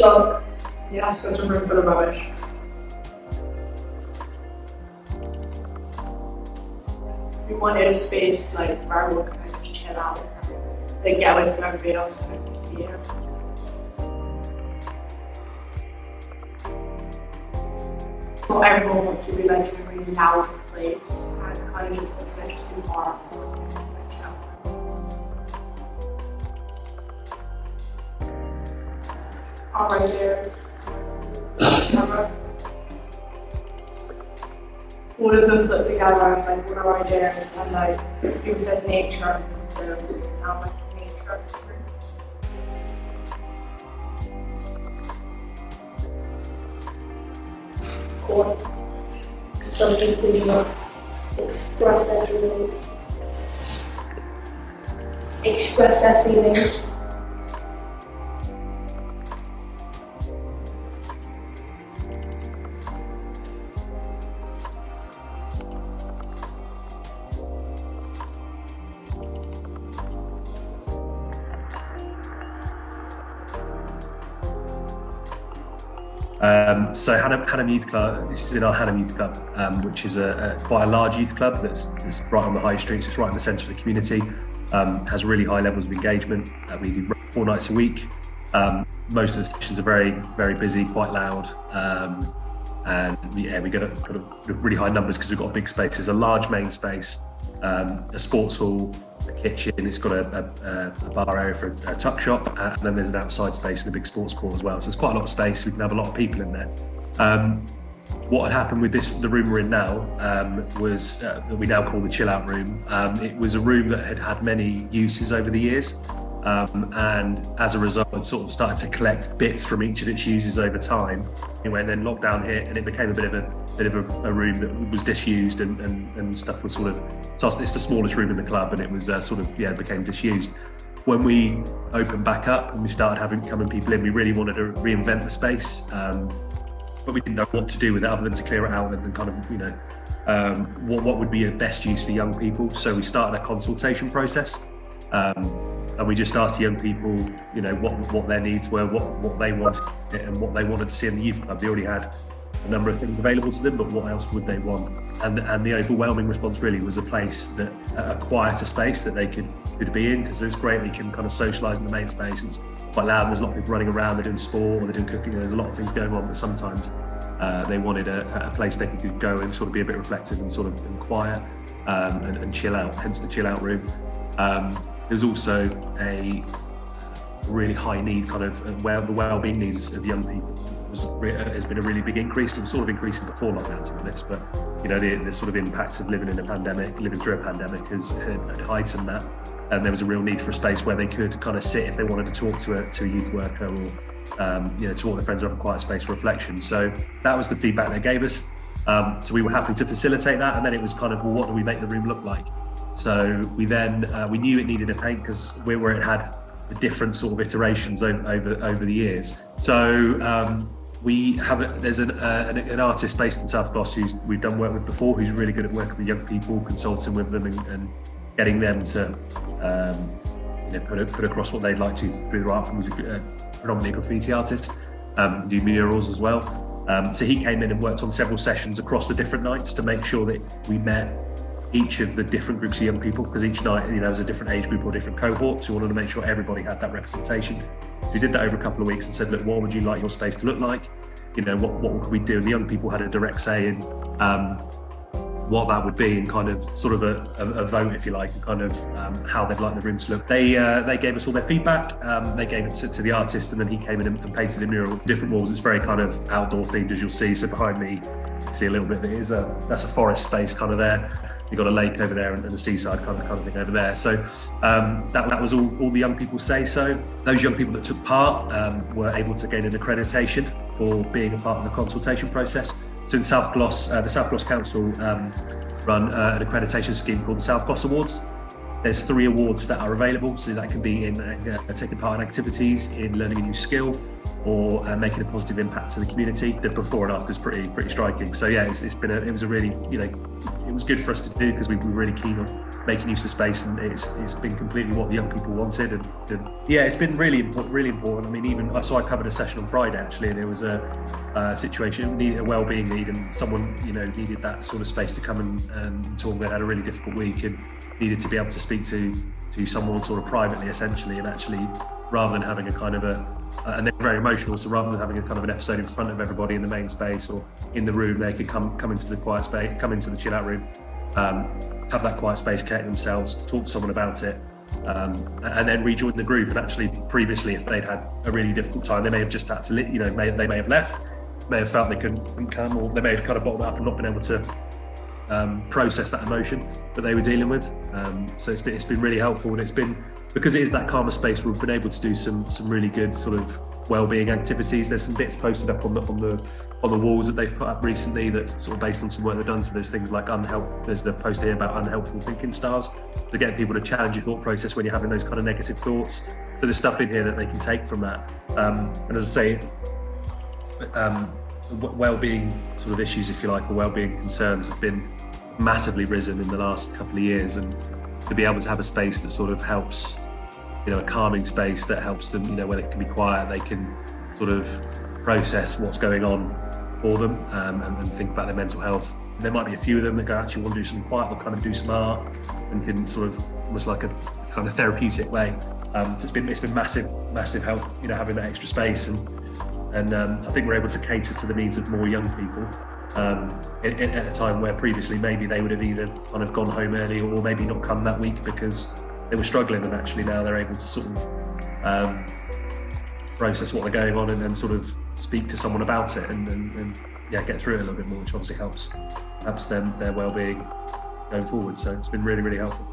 junk. Yeah, there's a room full of rubbish. We wanted a space like where everyone can kind of just chill out and they get away from everybody else and just be here. So everyone wants to be like in a really loud place, and it's kind of just wants to just be warm. Our ideas. All of them put together, like what are our ideas, and like people said nature, so it's now like nature. Cool. Some people do not express their feelings. Express their feelings. So Hanham Youth Club, this is in our Hanham Youth Club, which is quite a large youth club that's right on the high streets, it's right in the centre of the community, has really high levels of engagement. We do 4 nights a week. Most of the sessions are very, very busy, quite loud, and we got a really high numbers because we've got a big space. There's a large main space, a sports hall, a kitchen, it's got a bar area for a tuck shop, and then there's an outside space and a big sports court as well. So there's quite a lot of space, we can have a lot of people in there. What had happened with the room we're in now, was that we now call the chill out room. It was a room that had had many uses over the years, and as a result it sort of started to collect bits from each of its uses over time. Anyway, and then lockdown hit and it became a bit of a room that was disused and stuff was sort of, so it's the smallest room in the club and it was became disused. When we opened back up and we started coming people in, we really wanted to reinvent the space, but we didn't know what to do with it other than to clear it out and kind of, what would be the best use for young people. So we started a consultation process, and we just asked young people, what their needs were, what they wanted and what they wanted to see in the youth club. They already had a number of things available to them, but what else would they want? And the overwhelming response really was a place that, a quieter space that they could be in, because it's great, they can kind of socialise in the main space. It's quite loud, there's a lot of people running around, they're doing sport or they're doing cooking, there's a lot of things going on, but sometimes they wanted a place they could go and sort of be a bit reflective and sort of and quiet, and chill out, hence the chill out room. There's also a really high need, kind of the wellbeing needs of young people has been a really big increase. It was sort of increasing before lockdown, to be honest, but the sort of impacts of living through a pandemic has heightened that, and there was a real need for a space where they could kind of sit if they wanted to talk to a youth worker or to walk their friends, or have a quiet space for reflection. So that was the feedback they gave us. So we were happy to facilitate that, and then it was kind of, well, what do we make the room look like? So we then we knew it needed a paint because where it had the different sort of iterations over the years. So there's an artist based in South Gloss who we've done work with before, who's really good at working with young people, consulting with them and getting them to put across what they'd like to through their art form. He's predominantly a graffiti artist, do murals as well. So he came in and worked on several sessions across the different nights to make sure that we met each of the different groups of young people, because each night, there's a different age group or different cohort, so we wanted to make sure everybody had that representation. So we did that over a couple of weeks and said, look, what would you like your space to look like? What could we do? And the young people had a direct say in what that would be, and kind of sort of a vote, if you like, and kind of how they'd like the room to look. They gave us all their feedback. They gave it to the artist, and then he came in and painted a mural with different walls. It's very kind of outdoor themed, as you'll see. So behind me, you see a little bit that's a forest space kind of there. You've got a lake over there and a seaside kind of thing over there. So that was all the young people say so. Those young people that took part were able to gain an accreditation for being a part of the consultation process. So in South Gloss, the South Gloss Council run an accreditation scheme called the South Gloss Awards. There's 3 awards that are available, so that can be in taking part in activities, in learning a new skill, or making a positive impact to the community. The before and after is pretty striking. So yeah, it was good for us to do because we were really keen on making use of space, and it's been completely what the young people wanted, and yeah, it's been really important. I mean, even so, I covered a session on Friday actually, and there was a situation, a wellbeing need, and someone needed that sort of space to come and talk. They had a really difficult week and needed to be able to speak to someone sort of privately, essentially, and actually, rather than having a kind of and they're very emotional, so rather than having a kind of an episode in front of everybody in the main space or in the room, they could come into the quiet space, come into the chill out room, have that quiet space, collect themselves, talk to someone about it, and then rejoin the group. And actually, previously, if they'd had a really difficult time, they may have just had to, they may have left, may have felt they couldn't come, or they may have kind of bottled up and not been able to process that emotion that they were dealing with. So it's been really helpful, and it's been, because it is that calmer space, we've been able to do some really good sort of wellbeing activities. There's some bits posted up on the walls that they've put up recently that's sort of based on some work they've done. So there's things like there's the post here about unhelpful thinking styles, to get people to challenge your thought process when you're having those kind of negative thoughts. So there's stuff in here that they can take from that. And as I say, wellbeing sort of issues, if you like, or wellbeing concerns have been massively risen in the last couple of years, and to be able to have a space that sort of helps, a calming space that helps them, where they can be quiet, they can sort of process what's going on for them, and think about their mental health. There might be a few of them that go, actually want to do something quiet, or kind of do some art, and can sort of almost like a kind of therapeutic way. So it's been massive help, having that extra space, and I think we're able to cater to the needs of more young people at a time where previously maybe they would have either kind of gone home early or maybe not come that week because they were struggling, and actually now they're able to sort of process what they're going on and sort of speak to someone about it and get through it a little bit more, which obviously helps them, their well-being going forward. So it's been really, really helpful.